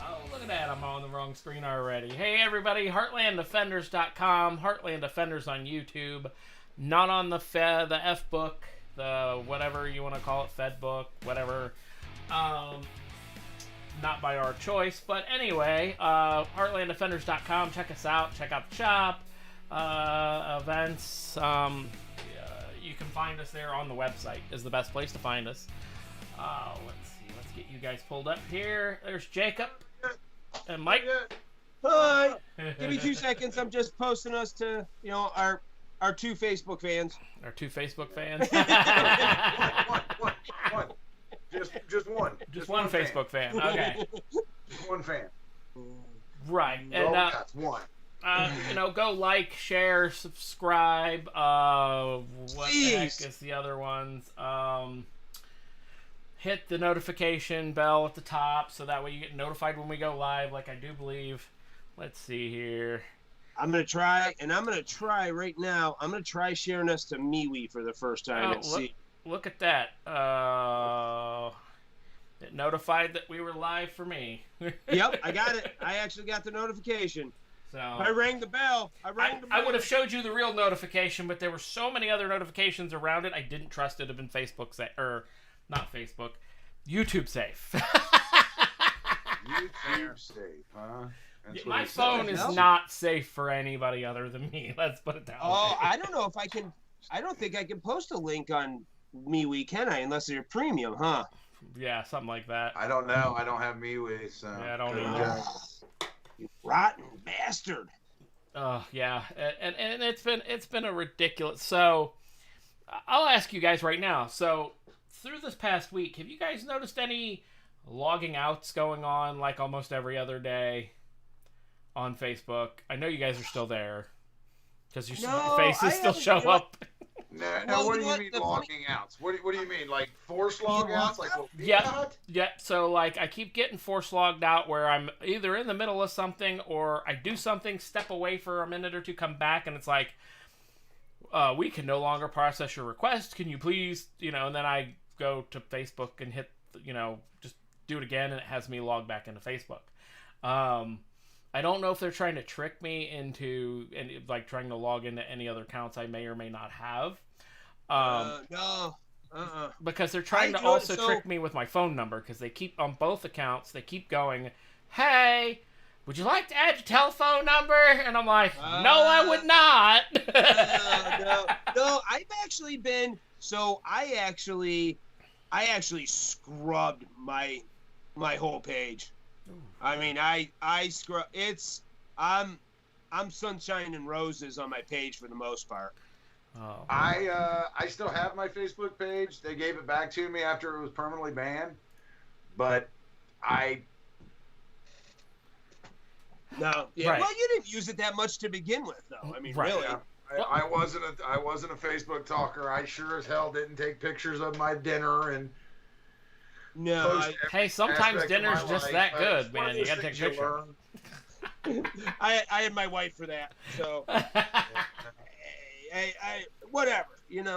Oh, look at that. I'm on the wrong screen already. Hey, everybody. HeartlandDefenders.com. Heartland Defenders on YouTube. Not on the the F book, the whatever you want to call it, Fed book, whatever. Not by our choice. But anyway, HeartlandDefenders.com. Check us out. Check out the shop, events. You can find us there on the website is the best place to find us. Let's see. Let's get you guys pulled up here. There's Jacob and Mike. Hi. Give me 2 seconds. I'm just posting us to, our 2 Facebook fans. Our 2 Facebook fans. One. Just one. Just one Facebook fan. Okay. Just one fan. Right. Oh, And that's one. go like, share, subscribe. What the heck Jeez. is the other ones? Hit the notification bell at the top so that way you get notified when we go live, like I do believe. Let's see here. I'm going to try, and I'm going to try right now. I'm going to try sharing us to MeWe for the first time and see. Look at that. It notified that we were live for me. Yep, I got it. I actually got the notification. So I rang the bell. I would have showed you the real notification, but there were so many other notifications around it. I didn't trust it to have been Facebook safe, or not Facebook, YouTube safe. YouTube safe, huh? That's what My it says. phone is not safe for anybody other than me. Let's put it that way. Oh, I don't know if I can. I don't think I can post a link on MeWe, can I? Unless you're premium, huh? Yeah, something like that. I don't know. I don't have MeWe, so. Yeah, I don't Good either. job. You rotten bastard. Yeah, and it's been a ridiculous. So, I'll ask you guys right now. So, through this past week, have you guys noticed any logging outs going on like almost every other day on Facebook? I know you guys are still there because your No, faces I still haven't- show up. No, Well, what do you you know mean what, logging outs? What do you mean? Like forced log outs? Like what we Yeah. got? Yeah, so like I keep getting force logged out where I'm either in the middle of something or I do something, step away for a minute or two, come back, and it's like, we can no longer process your request. Can you please, and then I go to Facebook and hit, just do it again, and it has me log back into Facebook. I don't know if they're trying to trick me into, like, trying to log into any other accounts I may or may not have. No. Because they're trying I to do it, also so- trick me with my phone number, because they keep, on both accounts, they keep going, hey, would you like to add your telephone number? And I'm like, no, I would not. No. I've actually been. So I actually scrubbed my whole page. I mean, I scrub. I'm sunshine and roses on my page for the most part. Oh. I still have my Facebook page. They gave it back to me after it was permanently banned, but No, yeah. Right. Well, you didn't use it that much to begin with, though. I mean, Right. really. Yeah, I wasn't a Facebook talker. I sure as hell didn't take pictures of my dinner and No. post every Hey, sometimes aspect of dinner's my just life. that But good, it's one man. of You those gotta take a things you picture. learn. I had my wife for that. So I whatever,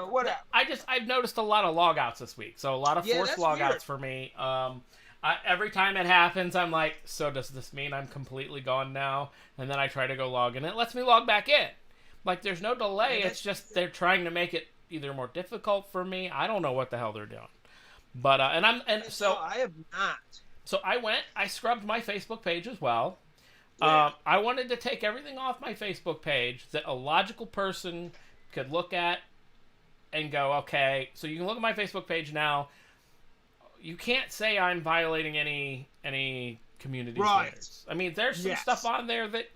whatever. I've noticed a lot of logouts this week, so a lot of Yeah, forced that's logouts weird. for me. Every time it happens, I'm like, so does this mean I'm completely gone now? And then I try to go log in. It lets me log back in. Like, there's no delay. Yeah, It's just they're trying to make it either more difficult for me. I don't know what the hell they're doing. But So I have not. So I scrubbed my Facebook page as well. Yeah. I wanted to take everything off my Facebook page that a logical person could look at and go, okay, so you can look at my Facebook page now. You can't say I'm violating any community Right. standards. I mean, there's some Yes. stuff on there that,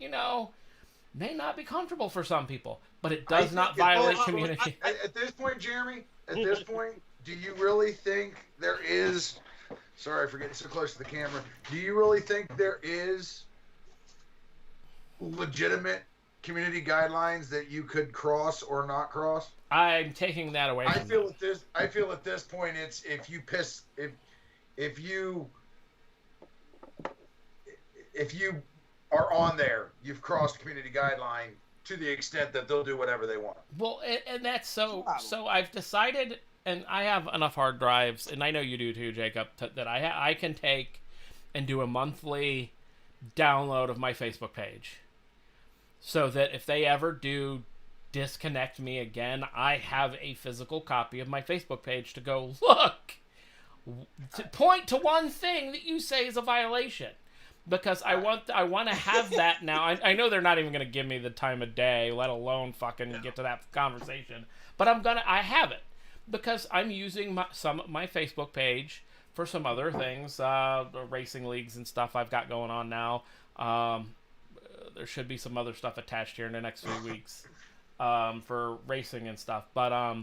may not be comfortable for some people, but it does think not it- violate well, community. At this point, Jeremy, do you really think there is? Sorry for getting so close to the camera. Do you really think there is legitimate community guidelines that you could cross or not cross? I'm taking that away I from feel them. at this point it's if you are on there, you've crossed community guideline to the extent that they'll do whatever they want. Well, and that's so I've decided, and I have enough hard drives, and I know you do too, Jacob, that I can take and do a monthly download of my Facebook page, so that if they ever do disconnect me again, I have a physical copy of my Facebook page to go, look, to point to one thing that you say is a violation. Because I want to have that now. I know they're not even going to give me the time of day, let alone fucking get to that conversation. But I have it. Because I'm using my Facebook page for some other things, racing leagues and stuff I've got going on now. There should be some other stuff attached here in the next few weeks for racing and stuff. But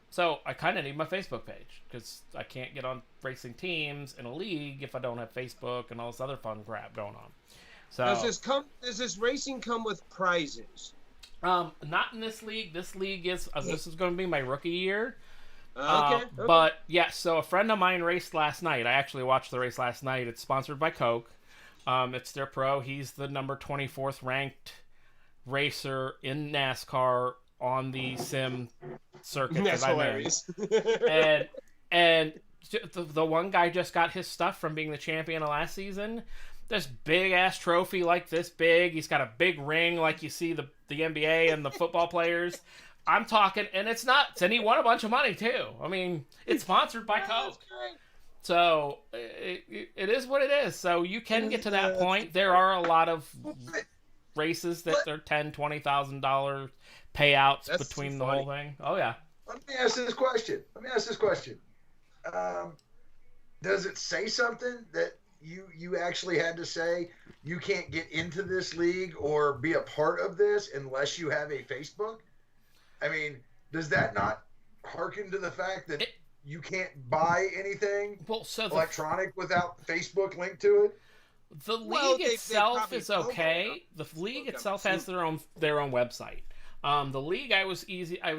so I kind of need my Facebook page because I can't get on racing teams in a league if I don't have Facebook and all this other fun crap going on. So does this racing come with prizes? Not in this league. This league is this is going to be my rookie year. Okay. But yeah, so a friend of mine raced last night. I actually watched the race last night. It's sponsored by Coke. It's their pro. He's the number 24th ranked racer in NASCAR on the sim circuit. That's hilarious. and the one guy just got his stuff from being the champion of last season. This big ass trophy like this big. He's got a big ring like you see the NBA and the football players. I'm talking, and and he won a bunch of money too. I mean, it's sponsored by Coke. So it is what it is. So you can get to that point. There are a lot of races that are $10,000-$20,000 payouts between the whole thing. Oh yeah. Let me ask this question. Does it say something that you actually had to say you can't get into this league or be a part of this unless you have a Facebook? I mean, does that not harken to the fact that you can't buy anything electronic without Facebook linked to it? The league itself is okay. The league itself has their own website. The league I was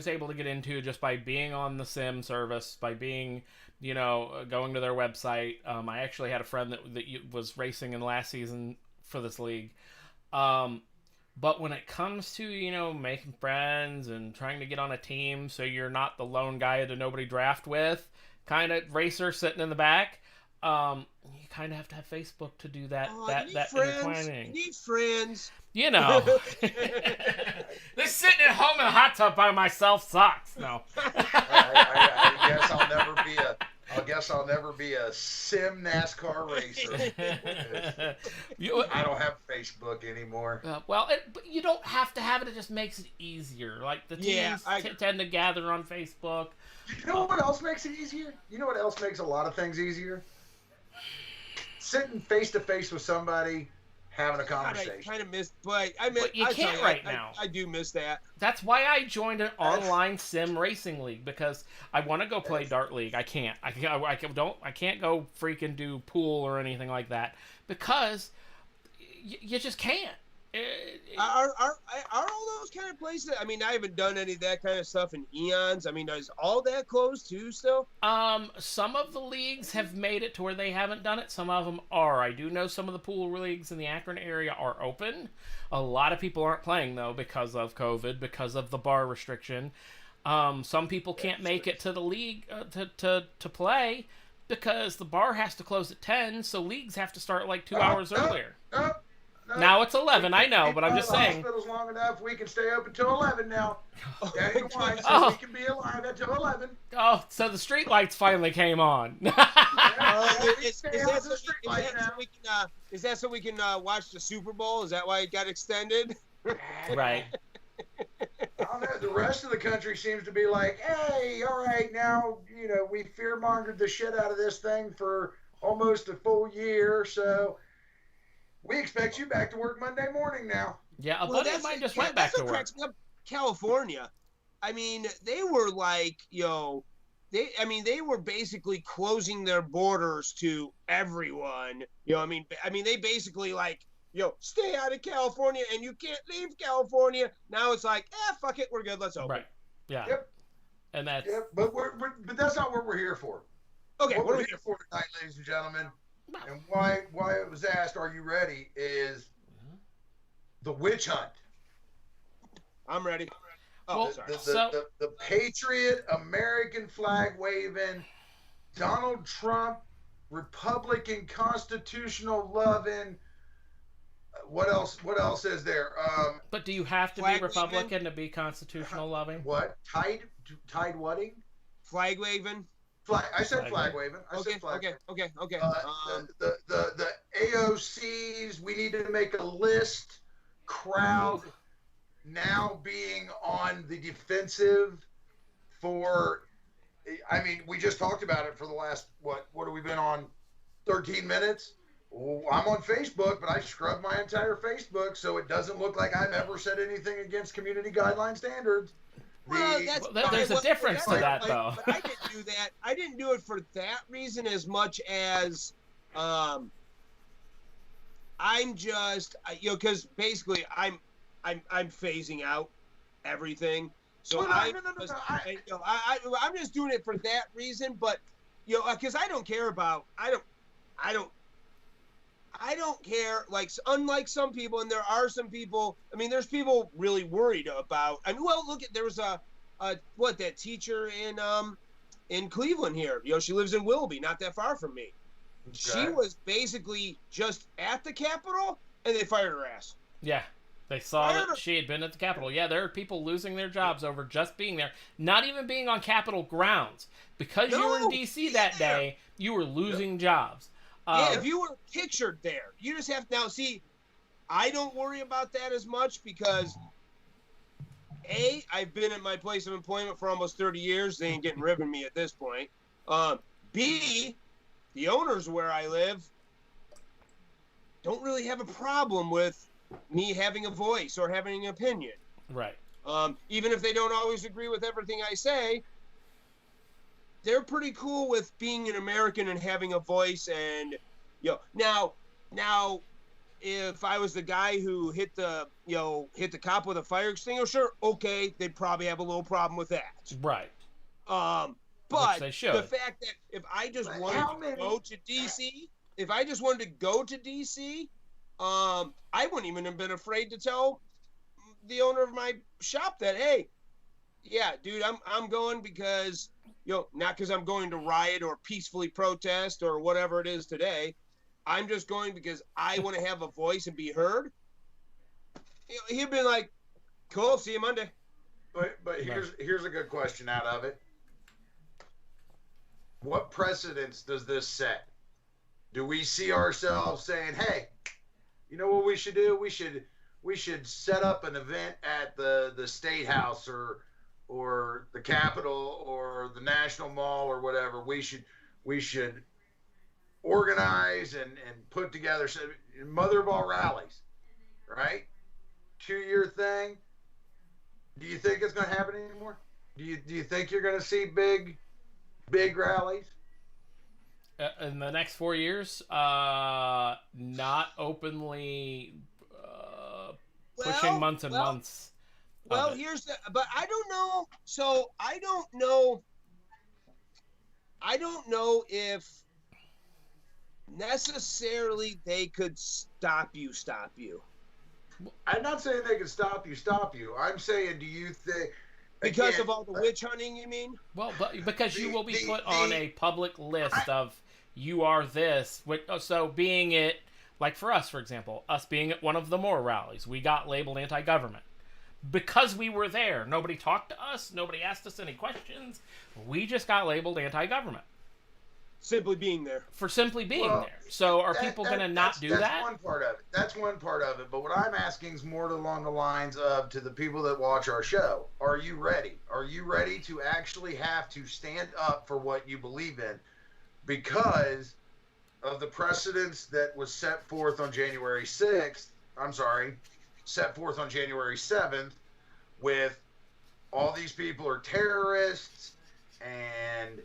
able to get into just by being on the sim service, by being, going to their website. I actually had a friend that was racing in last season for this league. But when it comes to, making friends and trying to get on a team so you're not the lone guy that nobody draft with, kind of racer sitting in the back, you kind of have to have Facebook to do that. That intertwining. You need friends. This sitting at home in a hot tub by myself sucks. No. I guess I'll never be a sim NASCAR racer. I don't have Facebook anymore. But you don't have to have it. It just makes it easier. Like the teams tend to gather on Facebook. You know what else makes it easier? You know what else makes a lot of things easier? Sitting face to face with somebody, having a conversation. I kind of miss, but you can't right now. I do miss that. That's why I joined an online sim racing league, because I want to go play Dart League. I can't. I can't go freaking do pool or anything like that because you just can't. Are all those kind of places? I mean, I haven't done any of that kind of stuff in eons. I mean, is all that closed too still? Some of the leagues have made it to where they haven't done it. Some of them are. I do know some of the pool leagues in the Akron area are open. A lot of people aren't playing though because of COVID, because of the bar restriction. Some people can't make it to the league to play because the bar has to close at 10, so leagues have to start like 2 hours earlier. Now it's 11, I know, but I'm just saying. The hospital's long enough, we can stay open till 11 now. Daddy Wine says we can be alive until 11. Oh, so the street lights finally came on. Is that so we can watch the Super Bowl? Is that why it got extended? Right. I don't know. The rest of the country seems to be like, hey, all right, now, we fear-mongered the shit out of this thing for almost a full year, so we expect you back to work Monday morning now. Yeah, a buddy of mine just went back to work. California, I mean, they were like, they were basically closing their borders to everyone. I mean, they basically like, stay out of California and you can't leave California. Now it's like, fuck it, we're good, let's open. Right. Yeah. Yep. And that's. Yep. But that's not what we're here for. Okay. What we're here for tonight, ladies and gentlemen, and why it was asked, are you ready, is the witch hunt. I'm ready. Oh, sorry. The patriot, American flag waving, Donald Trump, Republican constitutional loving, What else? What else is there? But do you have to be Flag Republican waving? to be constitutional loving? What? Tide wedding? Flag waving. Flag. I said Flag flag waving. I Okay, said flag. okay. The AOCs. We need to make a list. Crowd now being on the defensive for. I mean, we just talked about it for the last what have we been on? 13 minutes. Well, I'm on Facebook, but I scrubbed my entire Facebook so it doesn't look like I've ever said anything against community guideline standards. Well, there's a difference to that, though. But I didn't do that. I didn't do it for that reason as much as I'm just because basically I'm phasing out everything. So I'm just doing it for that reason. But because I don't care about I don't care. Like, unlike some people, and there are some people. I mean, there's people really worried about. I mean, well, look at there was that teacher in Cleveland here. She lives in Willoughby, not that far from me. Okay. She was basically just at the Capitol, and they fired her ass. Yeah, they saw that she had been at the Capitol. Yeah, there are people losing their jobs over just being there, not even being on Capitol grounds because you were in D.C. that day. You were losing jobs. Yeah, if you were pictured there, you just have to now see. I don't worry about that as much because A, I've been at my place of employment for almost 30 years. They ain't getting rid of me at this point. B, the owners where I live don't really have a problem with me having a voice or having an opinion. Right. Even if they don't always agree with everything I say, they're pretty cool with being an American and having a voice. And now if I was the guy who hit the cop with a fire extinguisher, okay, they'd probably have a little problem with that. Right. But they should. The fact that if I just wanted to go to DC, I wouldn't even have been afraid to tell the owner of my shop that, hey, yeah, dude, I'm going because not because I'm going to riot or peacefully protest or whatever it is today. I'm just going because I want to have a voice and be heard. He'd been like, cool, see you Monday. But here's a good question out of it. What precedence does this set? Do we see ourselves saying, hey, you know what we should do? We should set up an event at the State House or the Capitol or the National Mall or whatever. We should organize and put together mother of all rallies, right? 2-year thing. Do you think it's going to happen anymore? Do you think you're going to see big rallies? In the next 4 years, not openly pushing months and months. Well, but I don't know. So I don't know if necessarily they could stop you. I'm not saying they can stop you. I'm saying, do you think because of all the witch hunting? You mean? Well, but because you will be put on a public list of you are this. So being it, like for us, for example, us being at one of the Moore rallies, we got labeled anti-government. Because we were there, nobody talked to us, nobody asked us any questions. We just got labeled anti-government. Simply being there. For simply being there. So are people going to not do that? That's one part of it. That's one part of it. But what I'm asking is more along the lines of, to the people that watch our show, are you ready? Are you ready to actually have to stand up for what you believe in? Because of the precedence that was set forth on January 6th, set forth on January 7th, with all these people are terrorists, and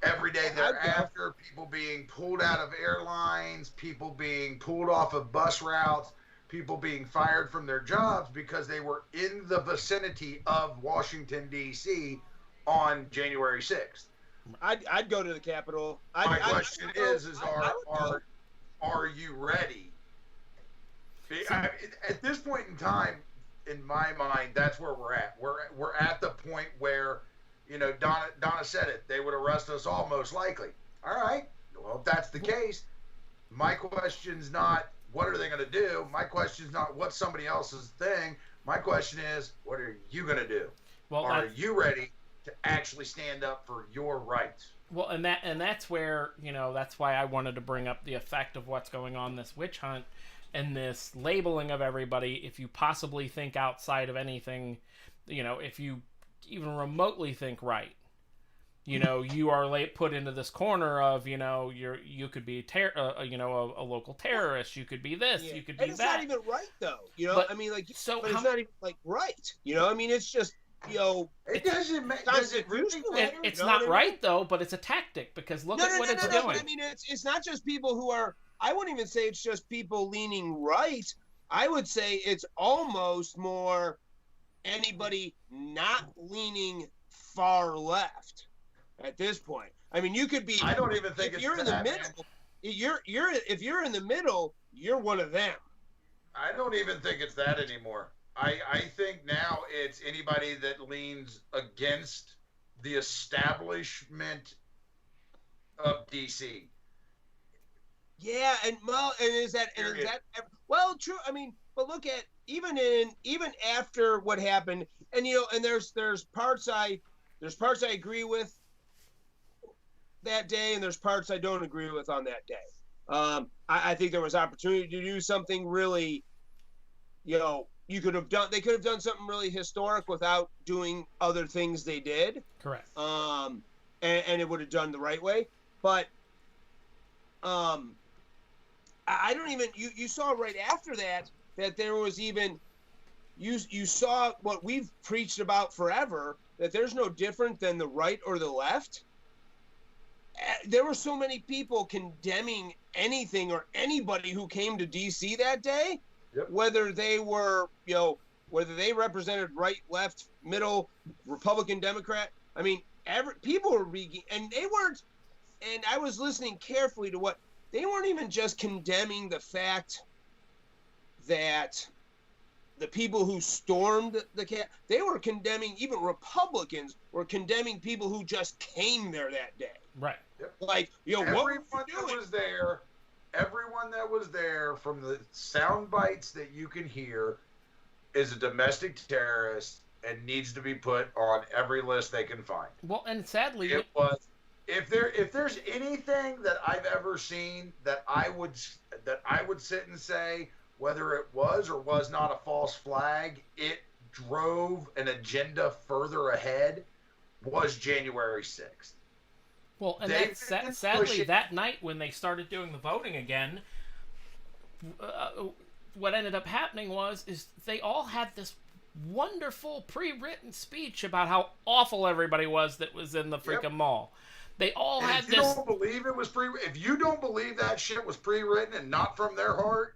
every day thereafter, people being pulled out of airlines, people being pulled off of bus routes, people being fired from their jobs because they were in the vicinity of Washington, D.C. on January 6th. I'd go to the Capitol. My question is are you ready? At this point in time, in my mind, that's where we're at. We're at the point where, Donna said it. They would arrest us all most likely. All right. Well, if that's the case, my question's not what are they going to do? My question is not what's somebody else's thing. My question is, what are you going to do? Well, are you ready to actually stand up for your rights? Well, and that's where, that's why I wanted to bring up the effect of what's going on this witch hunt and this labeling of everybody. If you possibly think outside of anything, if you even remotely think right, you are put into this corner of, you could be a local terrorist. You could be this. You could be and it's that. not even right though. But, I mean, like, so but it's not even like right. I mean, it's just. It doesn't make. Does it really matter? It's not right though, but it's a tactic because look at what it's doing. But I mean, it's not just people who are. I wouldn't even say it's just people leaning right. I would say it's almost more anybody not leaning far left at this point. I mean, you could be. I don't even think if you're in the middle. If you're in the middle, you're one of them. I don't even think it's that anymore. I think now it's anybody that leans against the establishment of DC. Yeah, and is that well, true. I mean, but look at even after what happened, and and there's parts I agree with that day, and there's parts I don't agree with on that day. I think there was opportunity to do something really, they could have done something really historic without doing other things they did. Correct. And it would have done the right way. But I don't even you saw right after that there was even you saw what we've preached about forever, that there's no different than the right or the left. There were so many people condemning anything or anybody who came to DC that day. Yep. Whether they were, whether they represented right, left, middle, Republican, Democrat. I mean, people were and they weren't. And I was listening carefully to what they weren't even just condemning the fact that the people who stormed they were condemning, even Republicans were condemning people who just came there that day. Right. Yep. Like, everyone that was there, from the sound bites that you can hear, is a domestic terrorist and needs to be put on every list they can find. Well, and sadly, it was. If there's anything that I've ever seen that I would sit and say whether it was or was not a false flag, it drove an agenda further ahead, was January 6th. Well, and sadly, that night when they started doing the voting again, what ended up happening is they all had this wonderful pre-written speech about how awful everybody was that was in the freaking mall. They all had this. If you don't believe it was if you don't believe that shit was pre-written and not from their heart,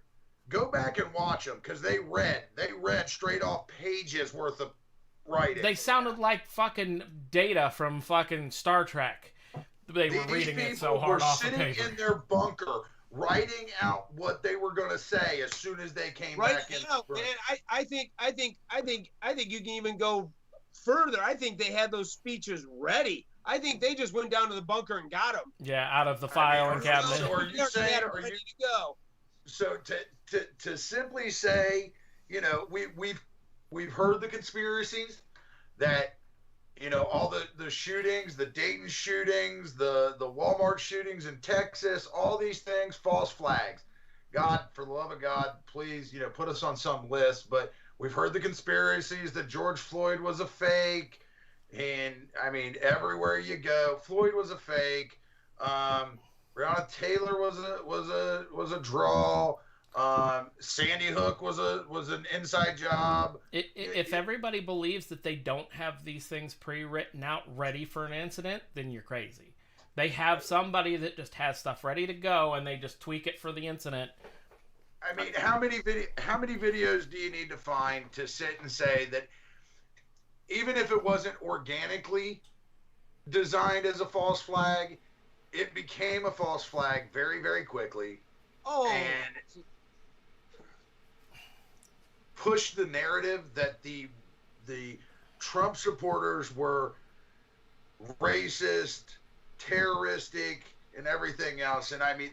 go back and watch them, because they read straight off pages worth of writing. They sounded like fucking Data from fucking Star Trek. They were reading it so hard off the paper. These people were sitting in their bunker, writing out what they were going to say as soon as they came back in. And I think you can even go further. I think they had those speeches ready. I think they just went down to the bunker and got them. Yeah, out of the filing cabinet. So are you saying, ready to go? So to simply say, we've heard the conspiracies that, all the shootings, the Dayton shootings, the Walmart shootings in Texas, all these things, false flags. God, for the love of God, please, put us on some list. But we've heard the conspiracies that George Floyd was a fake. And I mean, everywhere you go, Floyd was a fake. Breonna Taylor was a draw. Sandy Hook was an inside job. If everybody believes that they don't have these things pre-written out, ready for an incident, then you're crazy. They have somebody that just has stuff ready to go, and they just tweak it for the incident. I mean, how many videos do you need to find to sit and say that? Even if it wasn't organically designed as a false flag, it became a false flag very, very quickly. And pushed the narrative that the Trump supporters were racist, terroristic, and everything else. And I mean,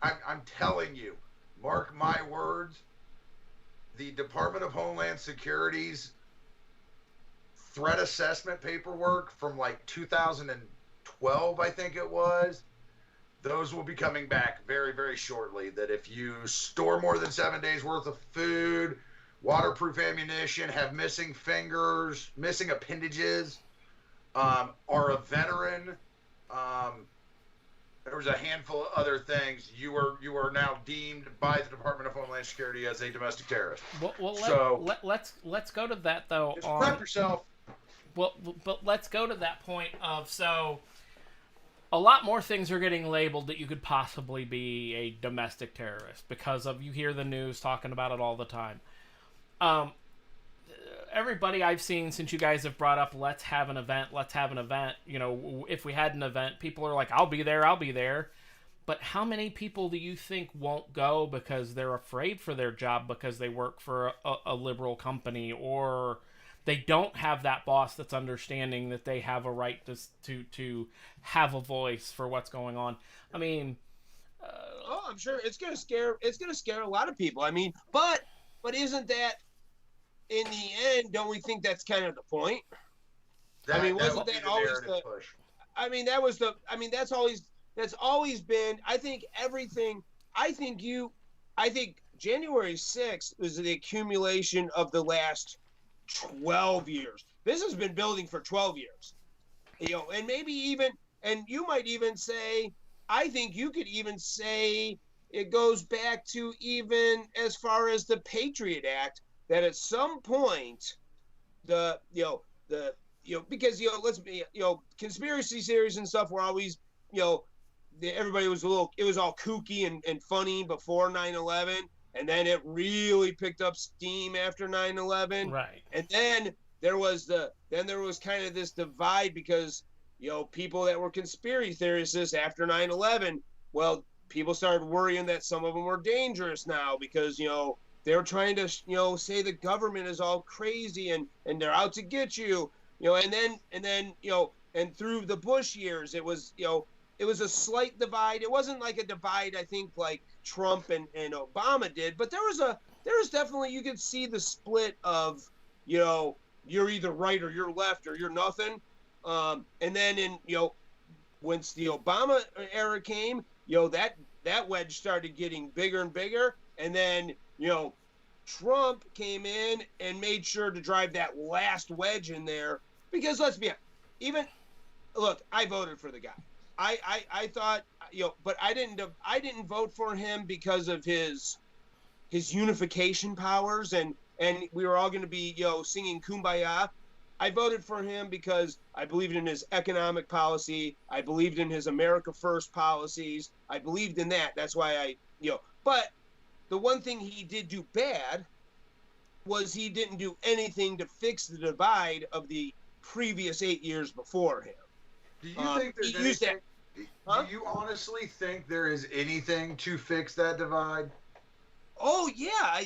I'm telling you, mark my words, the Department of Homeland Security's threat assessment paperwork from like 2012, I think it was, those will be coming back very, very shortly. That if you store more than 7 days worth of food, waterproof ammunition, have missing fingers, missing appendages, are a veteran, there was a handful of other things. You are now deemed by the Department of Homeland Security as a domestic terrorist. Let's go to that though. Just prep yourself. Well, but let's go to that point of, so a lot more things are getting labeled that you could possibly be a domestic terrorist because of, you hear the news talking about it all the time. Everybody I've seen since you guys have brought up, let's have an event. You know, if we had an event, people are like, I'll be there. But how many people do you think won't go because they're afraid for their job because they work for a liberal company, or they don't have that boss that's understanding that they have a right to have a voice for what's going on? I mean, I'm sure it's gonna scare a lot of people. I mean, but isn't that, in the end, don't we think that's kind of the point? I mean, wasn't that always the push? I mean, that's always been, I think everything, I think January 6th was the accumulation of the last 12 years. This has been building for 12 years. You know, and maybe even, and you might even say, I think you could even say it goes back to even as far as the Patriot Act, that at some point, because, let's be, conspiracy theories and stuff were always, everybody was it was all kooky and funny before 9/11. And then it really picked up steam after 9/11. Right. And then there was kind of this divide because, people that were conspiracy theorists after 9/11, well, people started worrying that some of them were dangerous now because, they were trying to, say the government is all crazy and they're out to get you, and then, and through the Bush years, it was a slight divide. It wasn't like a divide, I think, like Trump and Obama did, but there was definitely, you could see the split of, you're either right or you're left or you're nothing. And then once the Obama era came, that wedge started getting bigger and bigger. And then, Trump came in and made sure to drive that last wedge in there because, let's be honest, look, I voted for the guy. I thought, but I didn't vote for him because of his unification powers and we were all going to be, singing Kumbaya. I voted for him because I believed in his economic policy. I believed in his America First policies. I believed in that. That's why but the one thing he did do bad was he didn't do anything to fix the divide of the previous 8 years before him. Do you think there's anything? Do you honestly think there is anything to fix that divide? Oh yeah,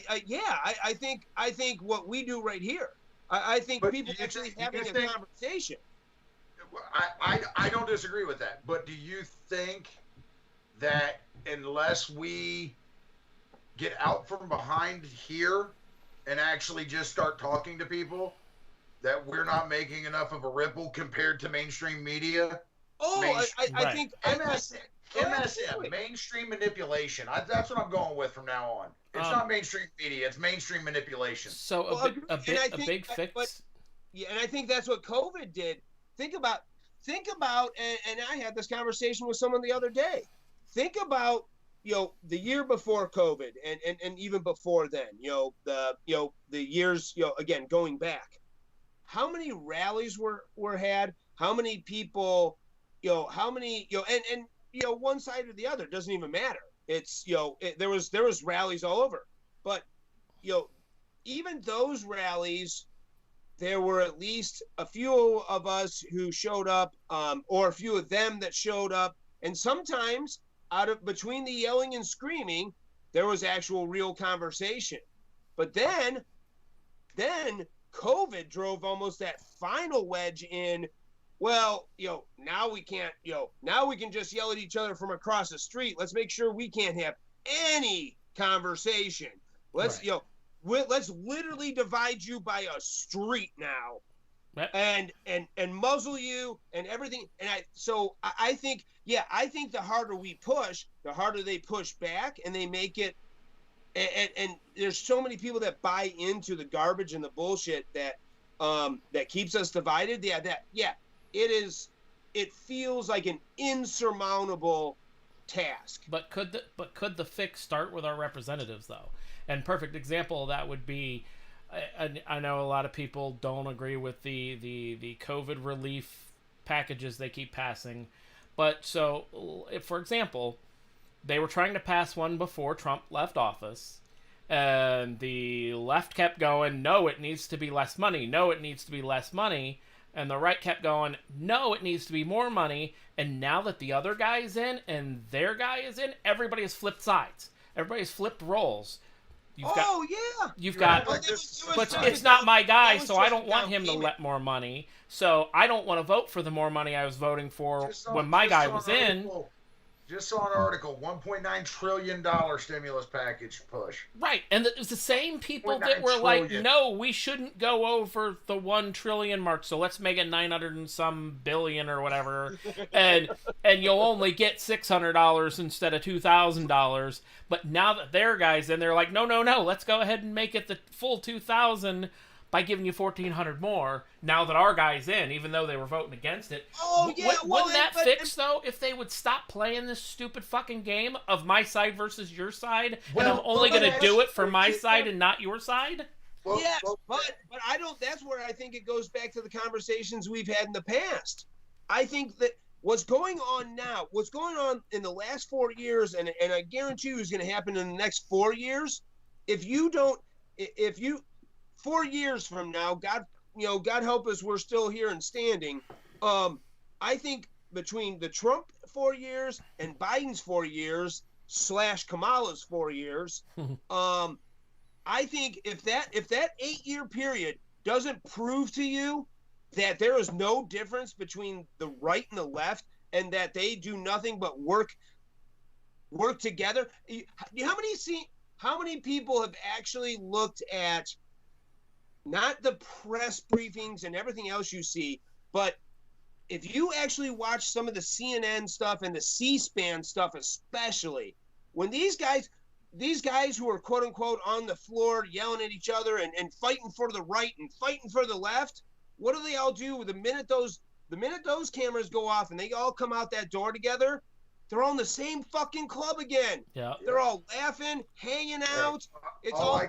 I think what we do right here. I think people actually having a conversation. I don't disagree with that, but do you think that unless we get out from behind here and actually just start talking to people, that we're not making enough of a ripple compared to mainstream media? Oh, I think MSM, mainstream manipulation. That's what I'm going with from now on. It's not mainstream media; it's mainstream manipulation. So a big fix. Yeah, and I think that's what COVID did. Think about, and I had this conversation with someone the other day. Think about, the year before COVID, and even before then, the years, again going back. How many rallies were had? How many people? How many, and one side or the other doesn't even matter. It's, there was rallies all over, but, even those rallies, there were at least a few of us who showed up, or a few of them that showed up. And sometimes between the yelling and screaming, there was actual real conversation. But then COVID drove almost that final wedge in. Well, now we can't, now we can just yell at each other from across the street. Let's make sure we can't have any conversation. Let's Right. let's literally divide you by a street now, Yep. and muzzle you and everything. And I think the harder we push, the harder they push back, and they make it. And there's so many people that buy into the garbage and the bullshit that keeps us divided. It feels like an insurmountable task. But could the fix start with our representatives though? And perfect example of that would be, I know a lot of people don't agree with the COVID relief packages they keep passing, but so if, for example, they were trying to pass one before Trump left office, and the left kept going, no, it needs to be less money, no, it needs to be less money, and the right kept going, no, it needs to be more money, and now that the other guy is in and their guy is in, everybody has flipped sides. Everybody's flipped roles. You've got, Well, but it's not my guy, that was so I just don't a want down him to payment. let more money. So I don't want to vote for the more money I was voting for when my guy was in. Just saw an article, $1.9 trillion stimulus package push. Right, and it was the same people 1.9 that were like, trillion. no, we shouldn't go over the 1 trillion mark, so let's make it 900 and some billion or whatever, and you'll only get $600 instead of $2,000. But now that their guys in, they're like, no, let's go ahead and make it the full 2,000 by giving you 1,400 more. Now that our guy's in, even though they were voting against it. Wouldn't that fix though if they would stop playing this stupid fucking game of my side versus your side, and I'm only going to do it for my side and not your side? Well, Yeah, but I don't. That's where I think it goes back to the conversations we've had in the past. I think that what's going on now, what's going on in the last 4 years, and I guarantee you is going to happen in the next 4 years. If you 4 years from now, God help us, we're still here and standing. I think between the Trump 4 years and Biden's 4 years / Kamala's 4 years, I think if that 8-year period doesn't prove to you that there is no difference between the right and the left, and that they do nothing but work together. How many people have actually looked at not the press briefings and everything else you see, but if you actually watch some of the CNN stuff and the C-SPAN stuff, especially when these guys who are quote unquote on the floor yelling at each other and fighting for the right and fighting for the left, what do they all do the minute those cameras go off and they all come out that door together? They're all in the same fucking club again. Yeah. They're all laughing, hanging out. It's all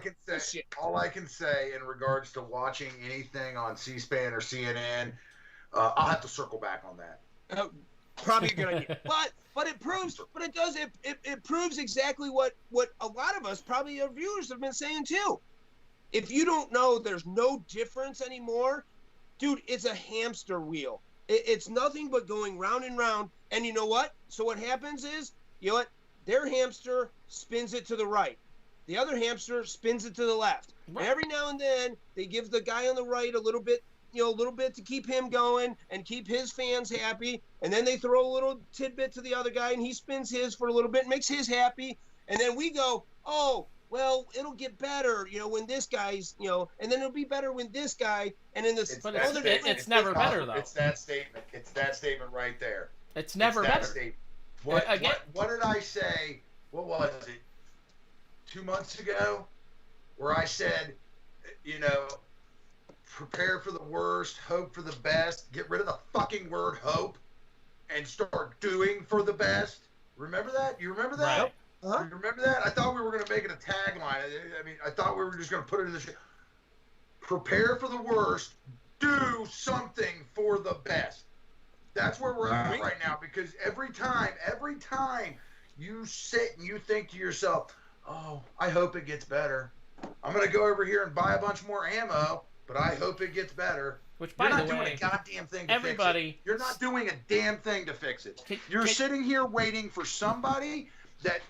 all I can say in regards to watching anything on C-SPAN or CNN, I'll have to circle back on that. Probably a good idea. But it proves exactly what a lot of us, probably our viewers, have been saying too. If you don't know there's no difference anymore, dude, it's a hamster wheel. It's nothing but going round and round. And you know what? So what happens is, their hamster spins it to the right. The other hamster spins it to the left. Right. And every now and then they give the guy on the right a little bit to keep him going and keep his fans happy. And then they throw a little tidbit to the other guy and he spins his for a little bit, makes his happy. And then we go, oh, well, it'll get better, when this guy's, and then it'll be better when this guy, and then this. But it's never better though. It's that statement. It's that statement right there. It's never better. Statement. What did I say? What was it? 2 months ago, where I said, prepare for the worst, hope for the best, get rid of the fucking word hope, and start doing for the best. Remember that? You remember that? Right. Huh? You remember that? I thought we were going to make it a tagline. I thought we were just going to put it in the prepare for the worst, do something for the best. That's where we're at right now, because every time you sit and you think to yourself, oh, I hope it gets better. I'm going to go over here and buy a bunch more ammo, but I hope it gets better. Which, by You're the not doing way, a goddamn thing to everybody- fix it. You're not doing a damn thing to fix it. You're sitting here waiting for somebody that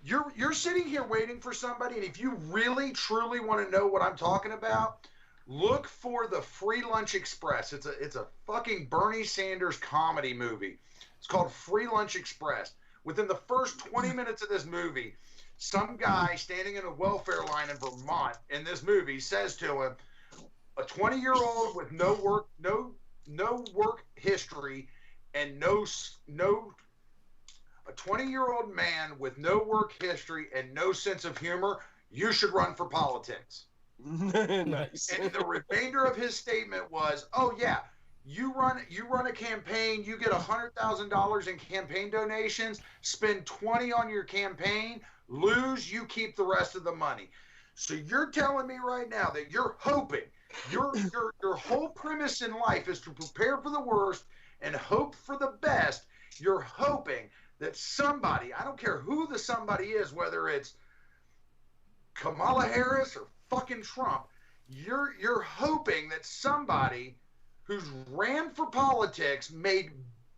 you're sitting here waiting for somebody, and if you really truly want to know what I'm talking about, look for the Free Lunch Express. It's a fucking Bernie Sanders comedy movie. It's called Free Lunch Express. Within the first 20 minutes of this movie, some guy standing in a welfare line in Vermont in this movie says to him, a 20-year-old with no work history and a 20-year-old man with no work history and no sense of humor, you should run for politics. Nice. And the remainder of his statement was, oh yeah, you run a campaign, you get $100,000 in campaign donations, spend 20 on your campaign, lose, you keep the rest of the money. So you're telling me right now that you're hoping, your whole premise in life is to prepare for the worst and hope for the best. You're hoping that somebody, I don't care who the somebody is, whether it's Kamala Harris or fucking Trump, you're hoping that somebody who's ran for politics, made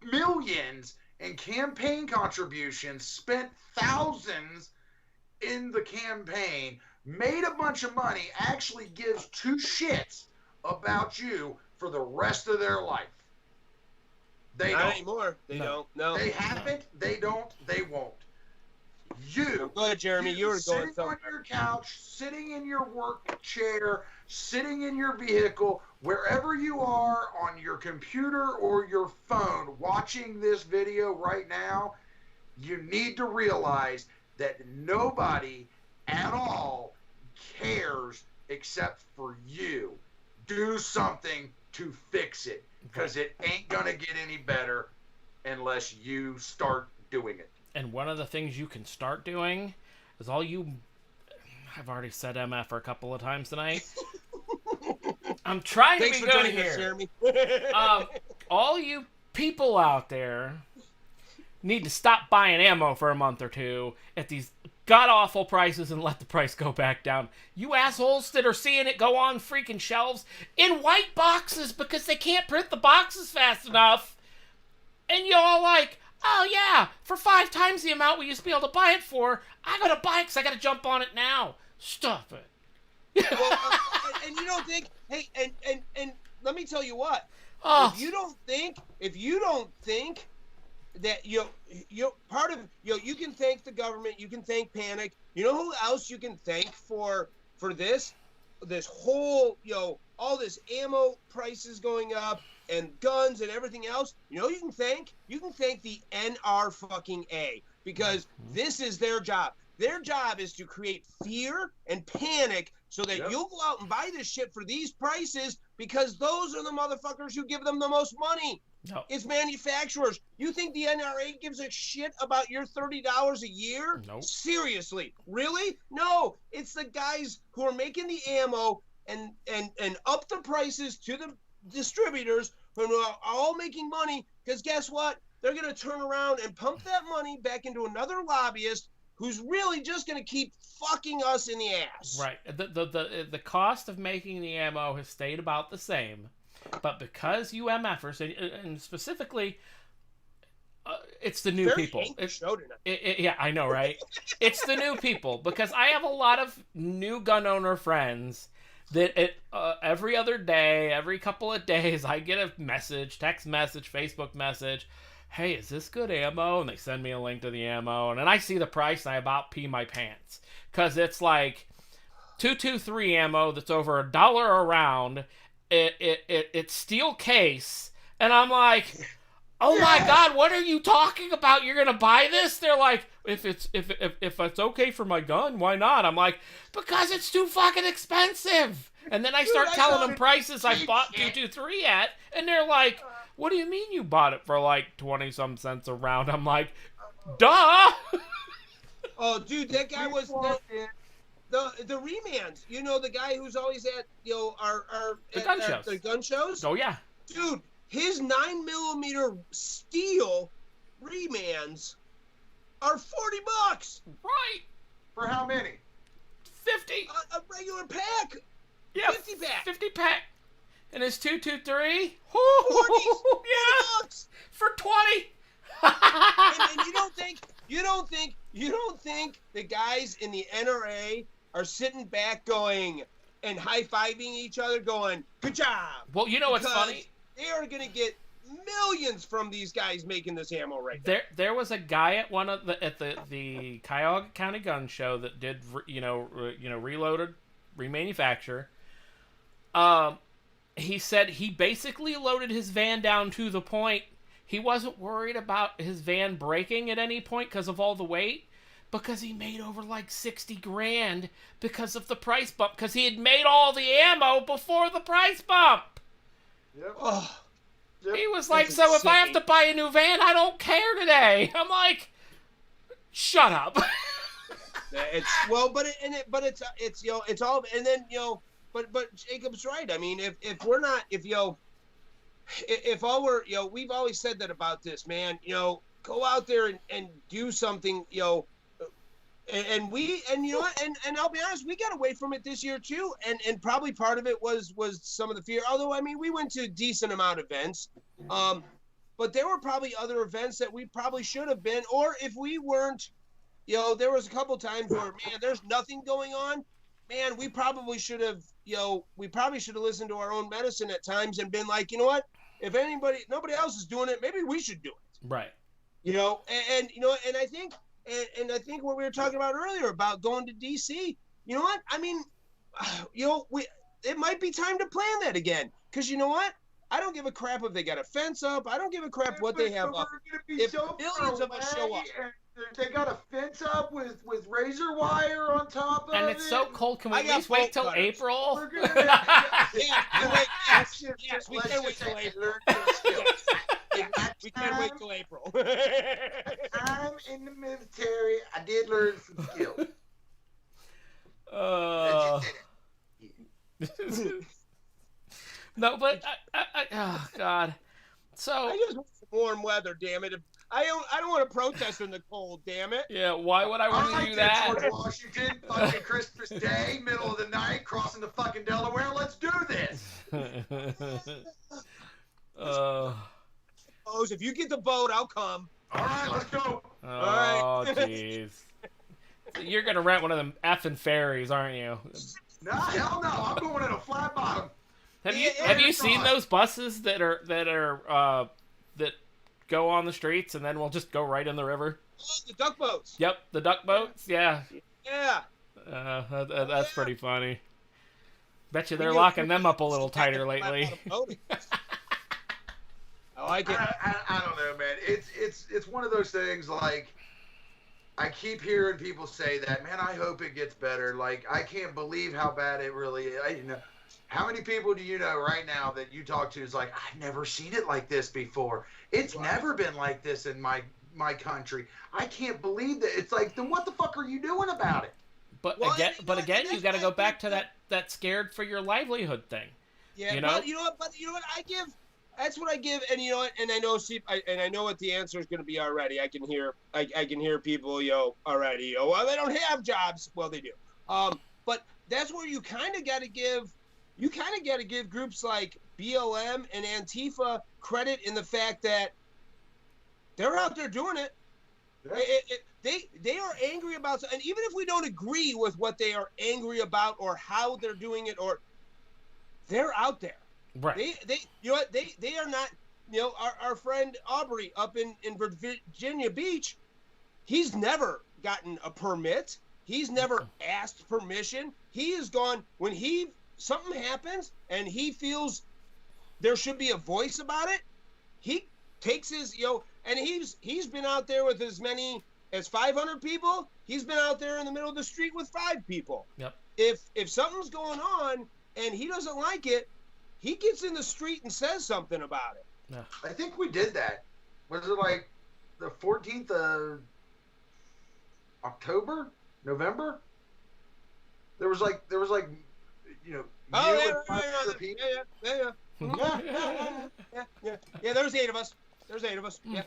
millions in campaign contributions, spent thousands in the campaign, made a bunch of money, actually gives two shits about you for the rest of their life. They Not don't. anymore. They don't. No. They haven't. They don't. They won't. You. Go ahead, Jeremy. You were going sitting somewhere. on your couch, sitting in your work chair, sitting in your vehicle, wherever you are on your computer or your phone watching this video right now, you need to realize that nobody at all cares except for you. Do something to fix it, because it ain't going to get any better unless you start doing it. And one of the things you can start doing is I've already said MF a couple of times tonight. I'm trying Thanks to for be good joining us, here. Jeremy. All you people out there need to stop buying ammo for a month or two at these god-awful prices and let the price go back down. You assholes that are seeing it go on freaking shelves in white boxes because they can't print the boxes fast enough. And y'all like, oh yeah, for 5 times the amount we used to be able to buy it for, I gotta buy it because I gotta jump on it now. Stop it. Well, and you don't think, hey, and let me tell you what, Oh, if you don't think that you part of you can thank the government, you can thank Panic. You know who else you can thank for this whole all this ammo prices going up and guns and everything else. You know you can thank the NR fucking A, because this is their job. Their job is to create fear and panic so that you'll go out and buy this shit for these prices, because those are the motherfuckers who give them the most money. no. It's manufacturers. You think the NRA gives a shit about your $30 a year? Nope. Seriously? Really? No. It's the guys who are making the ammo and up the prices to the distributors who are all making money, because guess what? They're going to turn around and pump that money back into another lobbyist who's really just going to keep fucking us in the ass. Right. The cost of making the ammo has stayed about the same, but because you MFers, and specifically, it's the new Very people. angry show tonight. Yeah, I know, right? It's the new people, because I have a lot of new gun owner friends that every other day, every couple of days, I get a message, text message, Facebook message. Hey, is this good ammo? And they send me a link to the ammo, and then I see the price and I about pee my pants, because it's like 223 ammo that's over $1 a round. It's steel case, and I'm like, oh my god, what are you talking about? You're gonna buy this? They're like, if it's okay for my gun, why not? I'm like, because it's too fucking expensive. And then I start telling them prices I bought 223 at, and they're like, what do you mean you bought it for like 20-some cents a round? I'm like, duh! Oh, dude, that guy was the remands. You know, the guy who's always at the gun shows. Oh yeah, dude, his 9mm steel remands are $40. right. For how many? 50. A regular pack. Yeah, 50 pack. 50 pack. And it's 223. 40 Yeah, bucks. for 20. And you don't think the guys in the NRA are sitting back going and high-fiving each other going, good job. Well, you know what's Because funny? They are going to get millions from these guys making this ammo right now. There was a guy at one of the Cuyahoga County Gun Show that did reloaded, remanufacture. He said he basically loaded his van down to the point he wasn't worried about his van breaking at any point because of all the weight, because he made over like $60,000 because of the price bump, because he had made all the ammo before the price bump. Yep. Oh, He was like, That's so if I have insane. to buy a new van, I don't care today. I'm like, shut up. it's well, but it's it's all, and then but Jacob's right. I mean, if we're not, if all we're, we've always said that about this, man. Go out there and do something, and I'll be honest, we got away from it this year too, and probably part of it was some of the fear. Although I mean, we went to a decent amount of events, but there were probably other events that we probably should have been, or if we weren't, there was a couple times where, man, there's nothing going on, man, we probably should have, listened to our own medicine at times and been like, you know what, if nobody else is doing it, maybe we should do it. Right. And I think. And I think what we were talking about earlier about going to DC, you know what? I mean, it might be time to plan that again. Because you know what? I don't give a crap if they got a fence up. I don't give a crap what they have up. If millions of us show up. They got a fence up with razor wire on top of it. And it's so cold. Can we I at got least wait bolt till cutters. April? We're gonna Yes, we can wait till April. We can't wait till April. I'm in the military. I did learn some skills. No, but oh God. So I just want some warm weather, damn it. I don't want to protest in the cold, damn it. yeah, why would I want to do George that? Washington, fucking Christmas Day, middle of the night, crossing the fucking Delaware. Let's do this. If you get the boat, I'll come. All right, let's go. Oh, jeez. You're gonna rent one of them effing ferries, aren't you? No, hell no. I'm going in a flat bottom. Have you seen those buses that go on the streets and then we'll just go right in the river? Oh, the duck boats. Yep, the duck boats. Yeah, Yeah. that's pretty funny. Bet you they're locking them up a little tighter lately. I like it. I don't know, man. It's one of those things. Like, I keep hearing people say that. Man, I hope it gets better. Like, I can't believe how bad it really is. How many people do you know right now that you talk to is like, I've never seen it like this before. It's never been like this in my country. I can't believe that. It's like, then what the fuck are you doing about it? But Well, again, you got to go back to that scared for your livelihood thing. Yeah, You know? But you know what? That's what I give, and you know what? And I know, I know what the answer is going to be already. I can hear people, already. Well, they don't have jobs. Well, they do. But that's where you kind of got to give. You kind of got to give groups like BLM and Antifa credit in the fact that they're out there doing it. Yeah. They are angry about, and even if we don't agree with what they are angry about or how they're doing it, or they're out there. Right. They you know what, they are not, our friend Aubrey up in Virginia Beach, he's never gotten a permit. He's never asked permission. He is gone when something happens and he feels there should be a voice about it. He takes his, and he's been out there with as many as 500 people. He's been out there in the middle of the street with 5 people. Yep. If something's going on and he doesn't like it, he gets in the street and says something about it. Yeah. I think we did that. Was it like the 14th of October? November? There was like Oh, you yeah, and 500 people. Yeah. There's 8 of us. Yeah.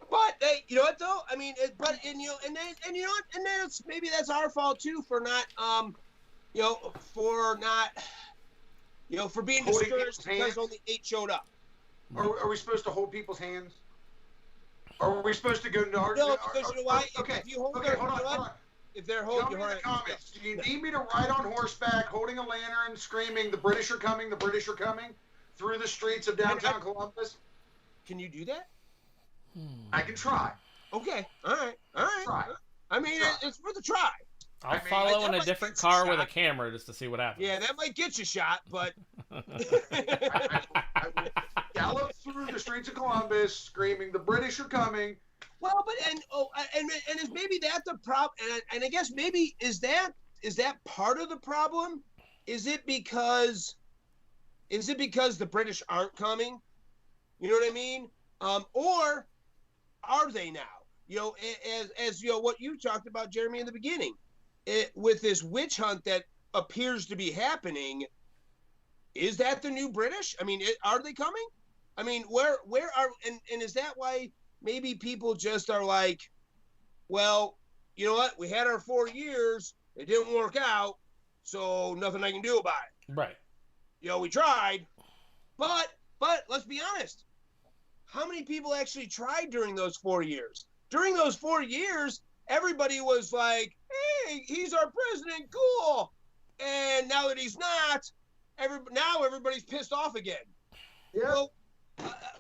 But hey, you know what though? I mean, and you know what? And maybe that's our fault too for not, for being Holding discouraged people's because hands. only 8 showed up. Are we supposed to hold people's hands? Are we supposed to go to our... No, because you know why? Okay, If you hold okay, their, hold on, you know hold what? on. If they're Tell holding me your in the hand, comments. Do you need me to ride on horseback, holding a lantern, screaming, "The British are coming, the British are coming"? through the streets of downtown Columbus? Can you do that? I can try. Okay. All right. Try. I mean, it's worth a try. I'll I mean, follow that in a might different get you car with a shot. camera just to see what happens. Yeah, that might get you shot, but I will gallop through the streets of Columbus screaming, "The British are coming!" well, but and is maybe that the problem? And I guess maybe is that part of the problem? Is it because the British aren't coming? You know what I mean? Or are they now? You know, as you know, what you talked about, Jeremy, in the beginning, with this witch hunt that appears to be happening. Is that the new British? I mean, are they coming? I mean, where are and is that why maybe people just are like, well, you know what? We had our 4 years, it didn't work out, so nothing I can do about it. Right. You know, we tried, but let's be honest. How many people actually tried during those 4 years? During those 4 years, everybody was like, hey, he's our president, cool. And now that he's not, now everybody's pissed off again. Yeah. Well,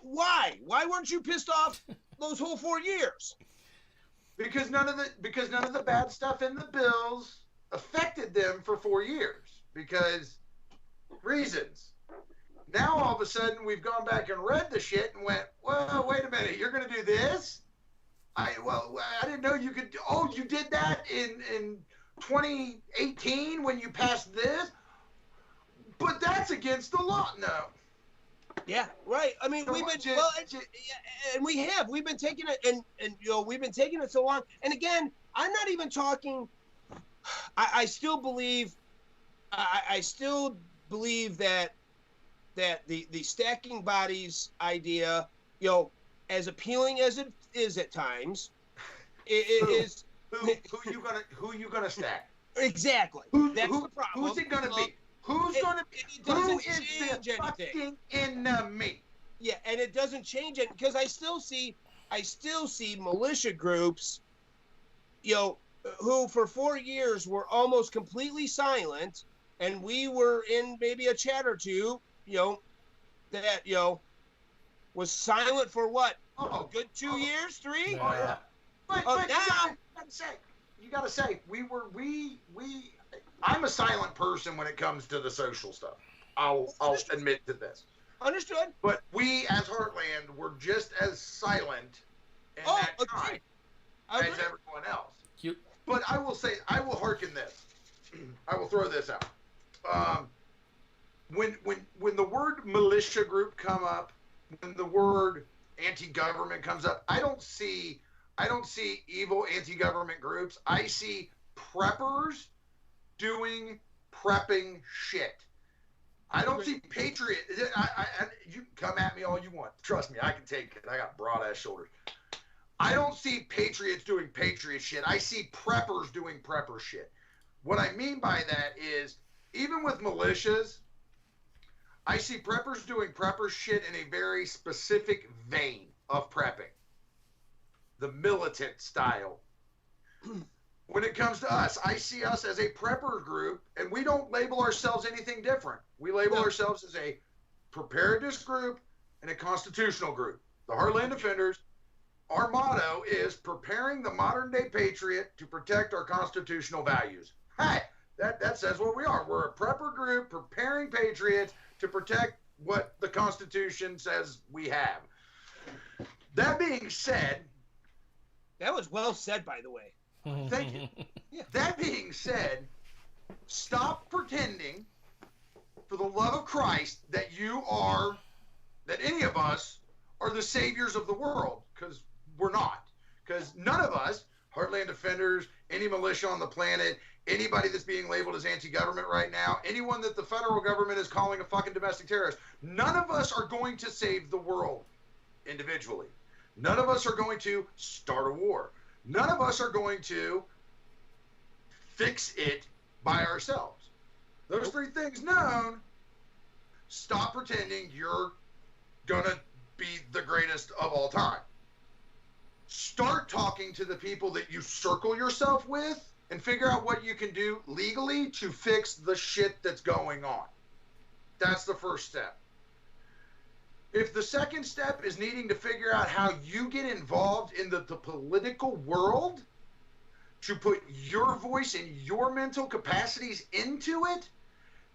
why? Why weren't you pissed off those whole 4 years? Because none of the bad stuff in the bills affected them for 4 years. Because reasons. Now all of a sudden we've gone back and read the shit and went, well, wait a minute, you're going to do this? I didn't know you could. Oh, you did that in 2018 when you passed this? But that's against the law. No. Yeah, right. I mean, we've been we've been taking it, and you know, we've been taking it so long. And again, I'm not even talking. I still believe, I still believe that the stacking bodies idea, you know, as appealing as it is at times, it is. Who you gonna stack? Exactly. That's the problem. Who's it gonna be? Who is the fucking enemy? Yeah, and it doesn't change it because I still see militia groups, you know, who for 4 years were almost completely silent, and we were in maybe a chat or two, you know, that, you know, was silent for what? A good 2 years, 3? Yeah. Oh yeah. But now you gotta say I'm a silent person when it comes to the social stuff. I'll admit to this. understood. But we as Heartland were just as silent in that time as everyone else. Cute. But I will say, I will hearken this. I will throw this out. When the word militia group come up, when the word anti-government comes up, I don't see evil anti-government groups. I see preppers doing prepping shit. I don't see patriot. You can come at me all you want. Trust me, I can take it. I got broad ass shoulders. I don't see patriots doing patriot shit. I see preppers doing prepper shit. What I mean by that is, even with militias, I see preppers doing prepper shit in a very specific vein of prepping. The militant style. When it comes to us, I see us as a prepper group, and we don't label ourselves anything different. We label ourselves as a preparedness group and a constitutional group. The Heartland Defenders, our motto is preparing the modern-day patriot to protect our constitutional values. Hey, that says what we are. We're a prepper group preparing patriots to protect what the Constitution says we have. That being said... That was well said, by the way. Thank you. Yeah. That being said, stop pretending, for the love of Christ, that any of us are the saviors of the world, because we're not. Because none of us, Heartland Defenders, any militia on the planet, anybody that's being labeled as anti-government right now, anyone that the federal government is calling a fucking domestic terrorist, none of us are going to save the world individually. None of us are going to start a war. None of us are going to fix it by ourselves. Those three things known, stop pretending you're going to be the greatest of all time. Start talking to the people that you circle yourself with and figure out what you can do legally to fix the shit that's going on. That's the first step. If the second step is needing to figure out how you get involved in the political world to put your voice and your mental capacities into it,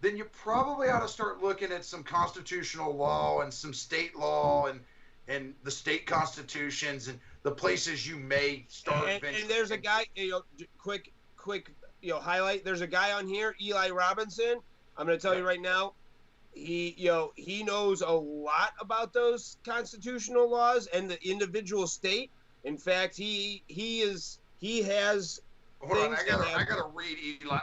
then you probably ought to start looking at some constitutional law and some state law and the state constitutions and the places you may start. And there's a guy, quick, highlight. There's a guy on here, Eli Robinson. I'm going to tell you right now, he knows a lot about those constitutional laws and the individual state. In fact, he has. Hold on, I gotta read Eli.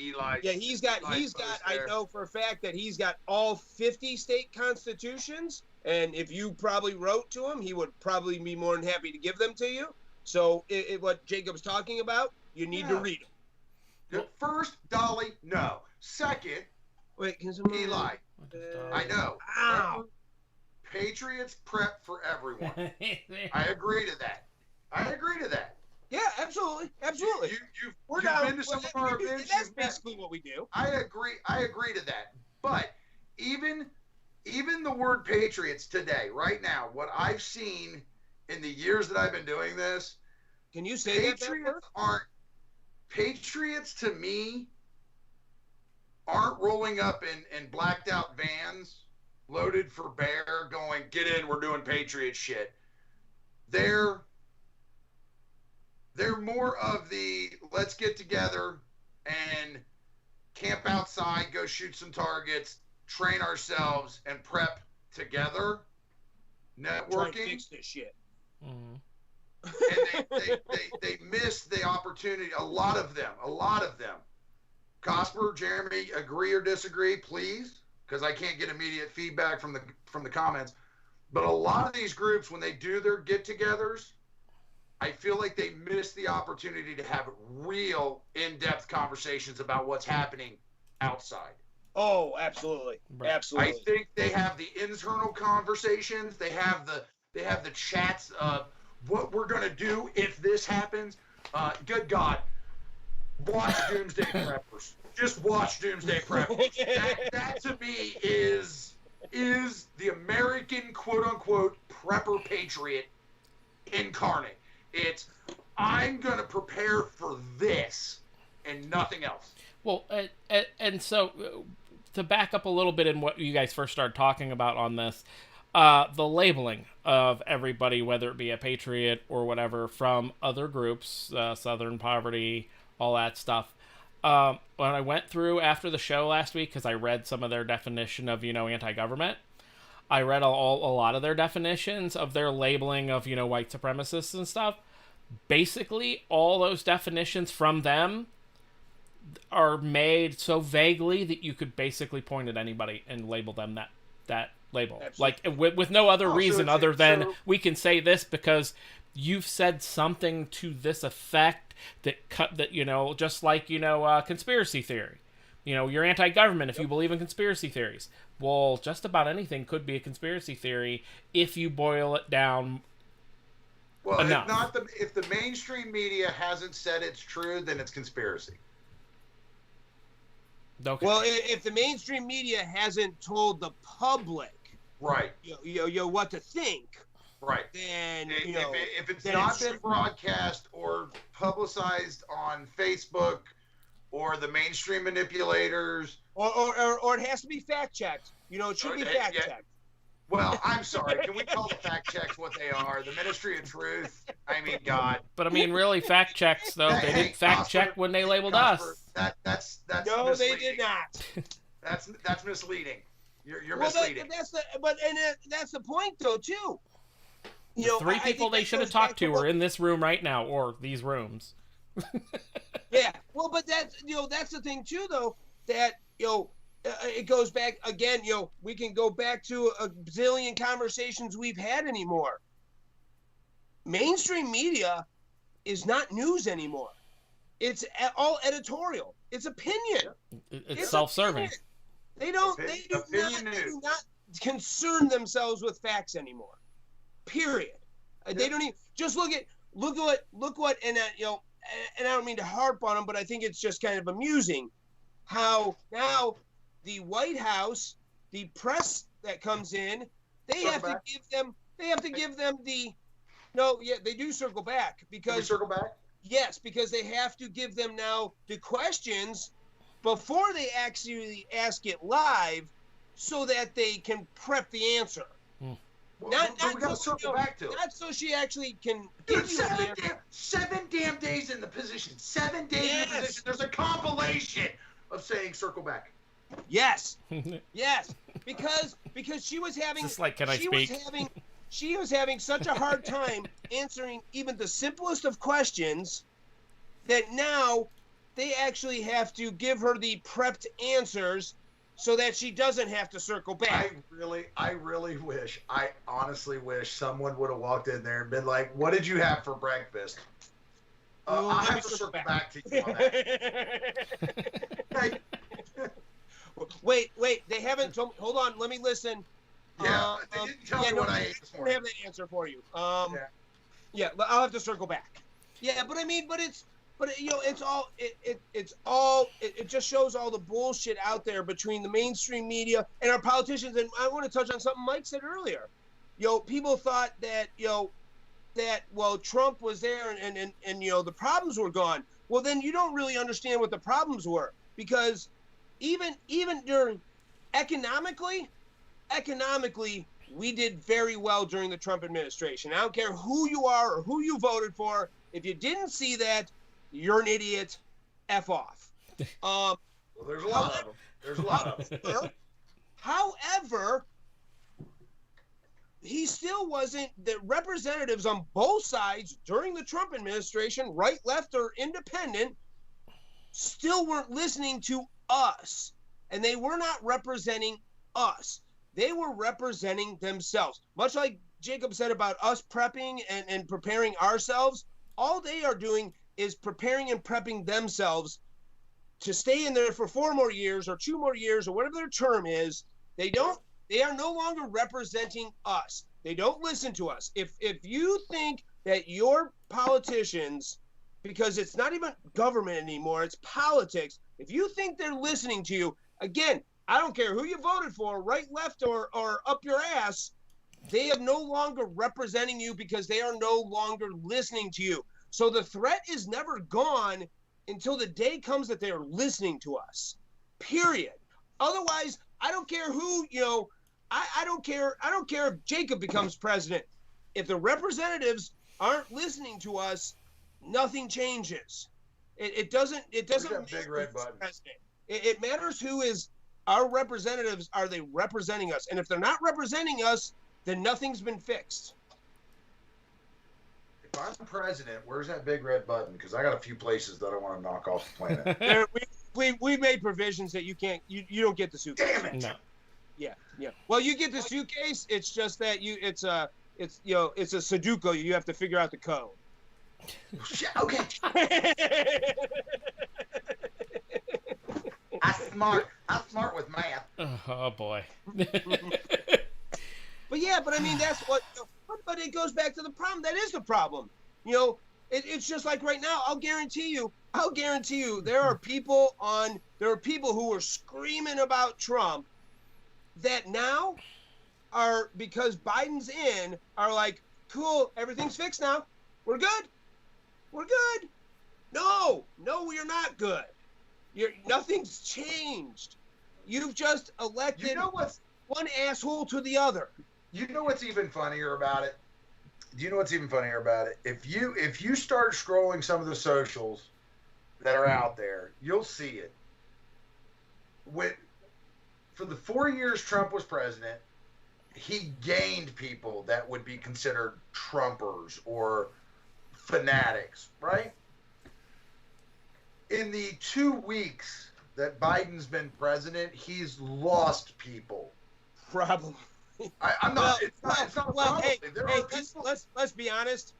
Eli. Yeah, he's got. I know for a fact that he's got all 50 state constitutions, and if you probably wrote to him, he would probably be more than happy to give them to you. So, what Jacob's talking about, you need to read them. First, Dolly, no. Second, wait, can someone... Eli. I know. Ow. Patriots prep for everyone. I agree to that. Yeah, absolutely. You've been to some of our events. That's basically what we do. I agree to that. But even the word Patriots today, right now, what I've seen in the years that I've been doing this, can you say Patriots to me aren't rolling up in blacked out vans loaded for bear going, get in, we're doing Patriot shit. They're more of the let's get together and camp outside, go shoot some targets, train ourselves, and prep together. Networking. Try to fix this shit. Mm-hmm. And they missed the opportunity. A lot of them. Cosper, Jeremy, agree or disagree, please, because I can't get immediate feedback from the comments. But a lot of these groups, when they do their get-togethers, I feel like they miss the opportunity to have real in-depth conversations about what's happening outside. Oh, absolutely. Right. Absolutely. I think they have the internal conversations. They have the chats of what we're going to do if this happens. Good God. Watch Doomsday Preppers. Just watch Doomsday Preppers. That to me is the American quote-unquote prepper patriot incarnate. It's, I'm going to prepare for this and nothing else. Well, and so to back up a little bit in what you guys first started talking about on this, the labeling of everybody, whether it be a patriot or whatever, from other groups, Southern Poverty, all that stuff. When I went through after the show last week, because I read some of their definition of, anti-government, I read a lot of their definitions of their labeling of, white supremacists and stuff. Basically, all those definitions from them are made so vaguely that you could basically point at anybody and label them that label. Absolutely. Like, with no other reason other than we can say this because you've said something to this effect that just like, conspiracy theory. You're anti-government if you believe in conspiracy theories. Well, just about anything could be a conspiracy theory if you boil it down. Well, enough. if the mainstream media hasn't said it's true, then it's conspiracy. Okay. Well, if the mainstream media hasn't told the public, right, what to think, right, then if it's not been broadcast or publicized on Facebook or the mainstream manipulators, or it has to be fact checked. It should be fact checked. Well, I'm sorry. Can we call the fact checks what they are? The Ministry of Truth. I mean, God. But I mean, really, fact checks though. They didn't fact check when they labeled us. That's no, misleading. they did not. That's misleading. You're misleading. That's the point though too. The three people they should have talked to are in this room right now, or these rooms. Yeah. Well, but that's the thing too though, that it goes back again, we can go back to a zillion conversations we've had anymore. Mainstream media is not news anymore. It's all editorial. It's opinion. It's self-serving. Opinion. They do not concern themselves with facts anymore. Period. Yeah. They don't even just look what and and I don't mean to harp on them, but I think it's just kind of amusing how now the White House, the press that comes in, they have to give them the. No, yeah, they do circle back Can we because circle back? yes, because they have to give them now the questions before they actually ask it live, so that they can prep the answer. Well, Not we got to circle back to it. Not so she actually can Dude, give you an answer. seven damn days in the position. 7 days in the position. There's a compilation of saying circle back. Yes, yes, because she was having. Just like, can I speak? She was having such a hard time answering even the simplest of questions that now they actually have to give her the prepped answers so that she doesn't have to circle back. I honestly wish someone would have walked in there and been like, "What did you have for breakfast?" I have to circle back to you on that. Wait, they haven't told me. Hold on, let me listen. Yeah, they didn't tell me what I ate this I don't morning. have that answer for you. Yeah, I'll have to circle back. Yeah, but it just shows all the bullshit out there between the mainstream media and our politicians. And I want to touch on something Mike said earlier. People thought that Trump was there and the problems were gone. Well, then you don't really understand what the problems were, because even during economically, we did very well during the Trump administration. I don't care who you are or who you voted for. If you didn't see that, you're an idiot. F off. Well, there's a lot of them. However, he still wasn't. The representatives on both sides during the Trump administration, right, left, or independent, still weren't listening to us. And they were not representing us. They were representing themselves. Much like Jacob said about us prepping and preparing ourselves, all they are doing is preparing and prepping themselves to stay in there for 4 more years or 2 more years or whatever their term is. They are no longer representing us. They don't listen to us. If you think that your politicians, because it's not even government anymore, it's politics, if you think they're listening to you, again, I don't care who you voted for, right, left, or up your ass, they are no longer representing you because they are no longer listening to you. So the threat is never gone until the day comes that they are listening to us, period. Otherwise, I don't care who, I don't care if Jacob becomes president. If the representatives aren't listening to us, nothing changes. It doesn't matter big red button. President. It matters who is our representatives. Are they representing us? And if they're not representing us, then nothing's been fixed. If I'm president, where's that big red button? Because I got a few places that I want to knock off the planet. we made provisions that you don't get the suitcase. Damn it! No. Yeah. Well, you get the suitcase. It's just that it's a Sudoku. You have to figure out the code. Okay. I'm smart with math. Oh boy. But I mean, that's what. But it goes back to the problem. That is the problem. It's just like right now. I'll guarantee you. There are people who were screaming about Trump that now are, because Biden's in, are like, cool, everything's fixed now. We're good. No, we are not good. Nothing's changed. You've just elected one asshole to the other. You know what's even funnier about it? If you start scrolling some of the socials that are out there, you'll see it. For the 4 years Trump was president, he gained people that would be considered Trumpers or fanatics, right? In the 2 weeks that Biden's been president, he's lost people. Probably. I'm not. It's not probably. Hey, people. let's be honest.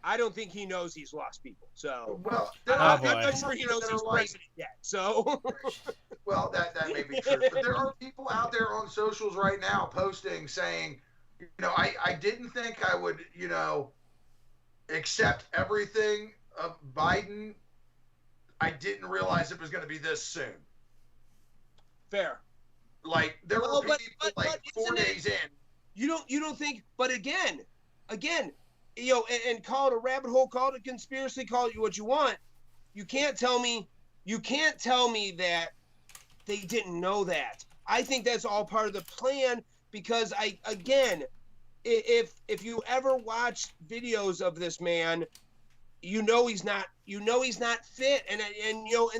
I don't think he knows he's lost people. So, I'm not sure he knows he's president yet. So, well, that may be true. But there are people out there on socials right now posting saying, I didn't think I would, accept everything of Biden. I didn't realize it was going to be this soon. Fair. Like, there were people 4 days in You don't think, but again, and call it a rabbit hole, call it a conspiracy, call it what you want. You can't tell me that they didn't know that. I think that's all part of the plan, because if you ever watch videos of this man, he's not fit, and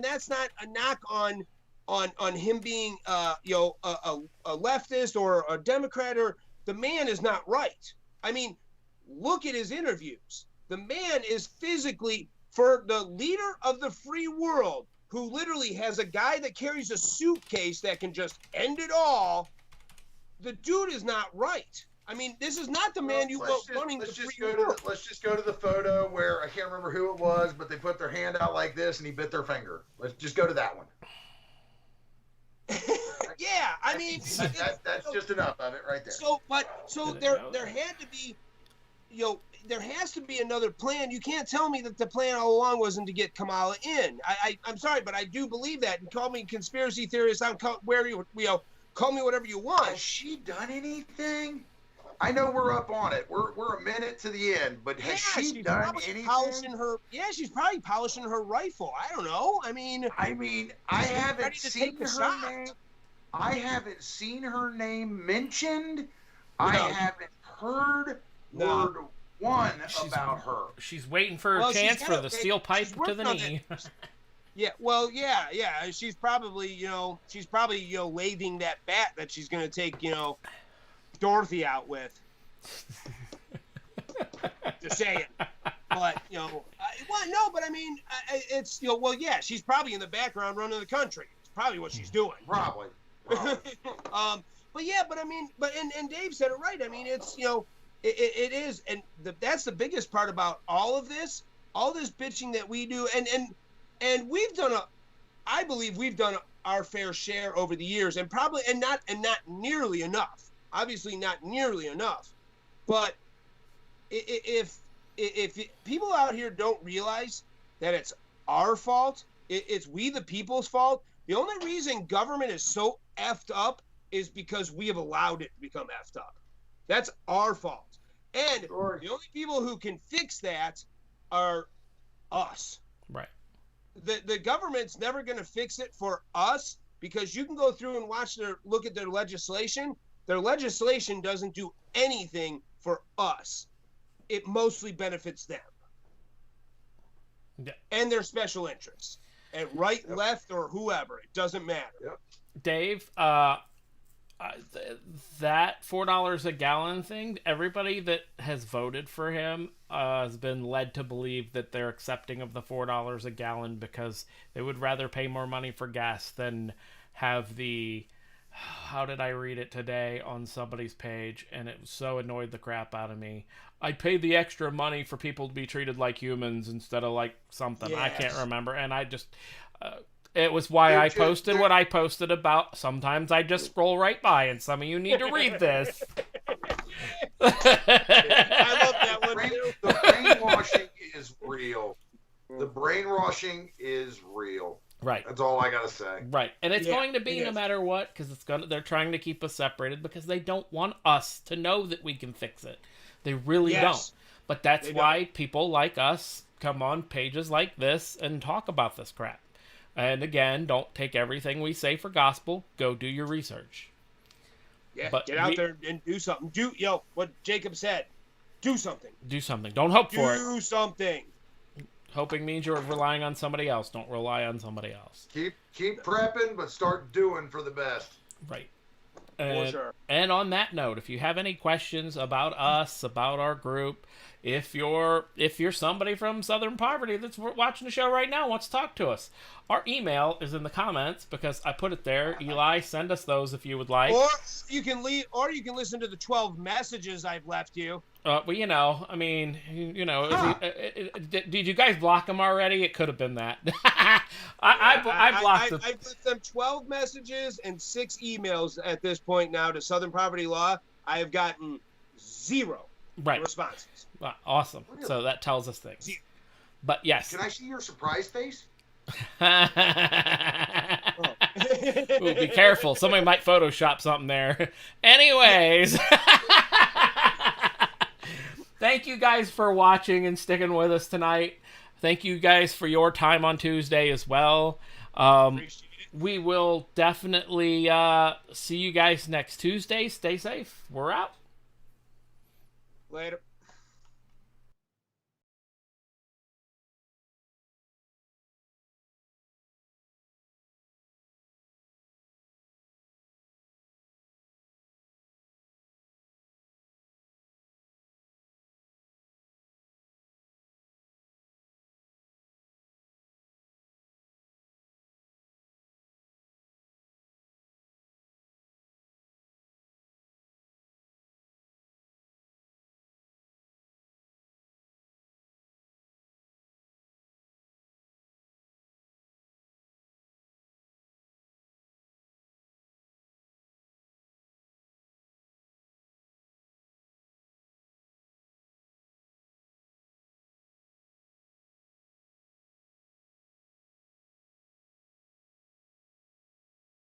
that's not a knock on him being a leftist or a Democrat, or the man is not right. I mean, look at his interviews. The man is physically, for the leader of the free world, who literally has a guy that carries a suitcase that can just end it all, the dude is not right. I mean, this is not the man running the free world. Let's just go to the photo where I can't remember who it was, but they put their hand out like this and he bit their finger. Let's just go to that one. Yeah, I mean, that's just enough of it right there. So there had to be, there has to be another plan. You can't tell me that the plan all along wasn't to get Kamala in. I'm sorry, but I do believe that. And call me conspiracy theorist. Call me whatever you want. Has she done anything? I know we're up on it. We're a minute to the end, but has she done anything? She's probably polishing her rifle. I don't know. I mean, I haven't seen her name. I haven't seen her name mentioned. No. I haven't heard word one about her. She's waiting for a chance for the steel pipe to the knee. Yeah, well, yeah. She's probably, lathing that bat that she's gonna take, Dorothy out with. Just saying. But but I mean, it's she's probably in the background running the country. It's probably what she's doing. Probably. But I mean, and Dave said it right. I mean, it's it is, and that's the biggest part about all this bitching that we do, and we've done I believe we've done our fair share over the years, and not nearly enough. Obviously, not nearly enough. But if people out here don't realize that it's our fault, it's we the people's fault. The only reason government is so effed up is because we have allowed it to become effed up. That's our fault. And the only people who can fix that are us. Right. The government's never going to fix it for us, because you can go through and look at their legislation. Their legislation doesn't do anything for us. It mostly benefits them. Yeah. And their special interests. And right, left, or whoever. It doesn't matter. Yep. Dave, that $4 a gallon thing, everybody that has voted for him has been led to believe that they're accepting of the $4 a gallon because they would rather pay more money for gas than have the... How did I read it today on somebody's page, and it so annoyed the crap out of me. I paid the extra money for people to be treated like humans instead of like something. Yes. I can't remember, and I just... it was why I posted what I posted about. Sometimes I just scroll right by, and some of you need to read this. I love that one too. The brainwashing is real. The brainwashing is real. Right. That's all I gotta say. Right, and it's going to be no matter what, because they're trying to keep us separated because they don't want us to know that we can fix it. They really don't. But that's why people like us come on pages like this and talk about this crap. And again, don't take everything we say for gospel. Go do your research. Yeah, but get out there and do something. What Jacob said. Do something. Do something. Don't hope for it. Do something. Hoping means you're relying on somebody else. Don't rely on somebody else. Keep prepping, but start doing for the best. Right. For sure. And on that note, if you have any questions about us, about our group, if you're somebody from Southern Poverty that's watching the show right now, wants to talk to us, our email is in the comments because I put it there. Eli, send us those if you would like. Or you can listen to the 12 messages I've left you. Well, did you guys block them already? It could have been that. I blocked them. I've left them 12 messages and 6 emails at this point now to Southern Poverty Law. I have gotten 0 responses. Wow, awesome. Really? So that tells us things. 0. But yes. Can I see your surprise face? Ooh, be careful. Somebody might Photoshop something there. Anyways. Thank you guys for watching and sticking with us tonight. Thank you guys for your time on Tuesday as well. We will definitely see you guys next Tuesday. Stay safe. We're out. Later.